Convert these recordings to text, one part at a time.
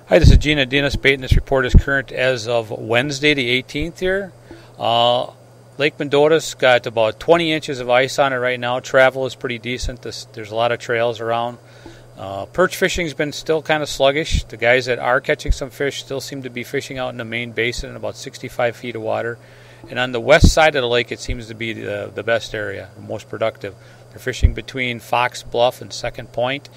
Hi, this is Gina Dinas Bait, and this report is current as of Wednesday the 18th here. Lake Mendota's got about 20 inches of ice on it right now. Travel is pretty decent. There's a lot of trails around. Perch fishing's been still kind of sluggish. The guys that are catching some fish still seem to be fishing out in the main basin in about 65 feet of water. And on the west side of the lake, it seems to be the best area, the most productive. They're fishing between Fox Bluff and Second Point.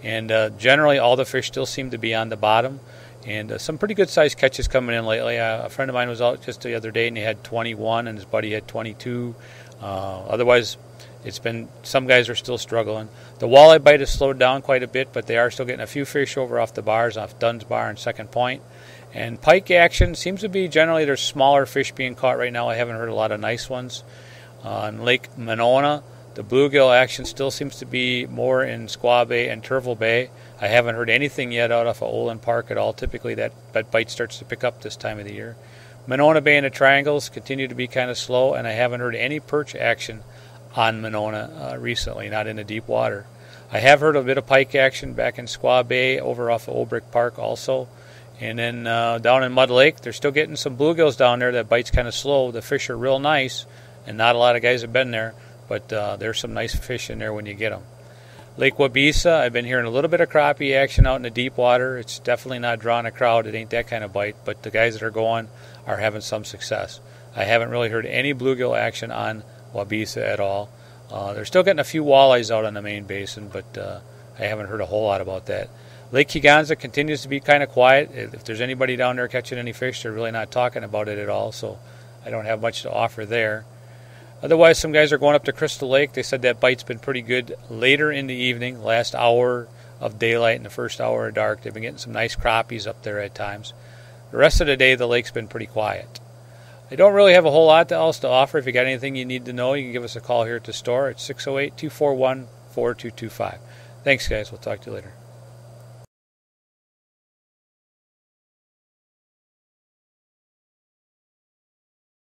And generally, all the fish still seem to be on the bottom. And some pretty good-sized catches coming in lately. A friend of mine was out just the other day, and he had 21, and his buddy had 22. Otherwise, it's been some guys are still struggling. The walleye bite has slowed down quite a bit, but they are still getting a few fish over off the bars, off Dunn's Bar and Second Point. And pike action seems to be generally there's smaller fish being caught right now. I haven't heard a lot of nice ones. On Lake Monona, the bluegill action still seems to be more in Squaw Bay and Turtle Bay. I haven't heard anything yet out of Olin Park at all. Typically that bite starts to pick up this time of the year. Monona Bay and the Triangles continue to be kind of slow, and I haven't heard any perch action on Monona recently, not in the deep water. I have heard a bit of pike action back in Squaw Bay over off of Old Brick Park also. And then down in Mud Lake, they're still getting some bluegills down there. That bite's kind of slow. The fish are real nice, and not a lot of guys have been there. But there's some nice fish in there when you get them. Lake Wabeesa, I've been hearing a little bit of crappie action out in the deep water. It's definitely not drawing a crowd. It ain't that kind of bite, but the guys that are going are having some success. I haven't really heard any bluegill action on Wabeesa at all. They're still getting a few walleyes out on the main basin, but I haven't heard a whole lot about that. Lake Kegonsa continues to be kind of quiet. If there's anybody down there catching any fish, they're really not talking about it at all, so I don't have much to offer there. Otherwise, some guys are going up to Crystal Lake. They said that bite's been pretty good later in the evening, last hour of daylight and the first hour of dark. They've been getting some nice crappies up there at times. The rest of the day, the lake's been pretty quiet. I don't really have a whole lot else to offer. If you got anything you need to know, you can give us a call here at the store at 608-241-4225. Thanks, guys. We'll talk to you later.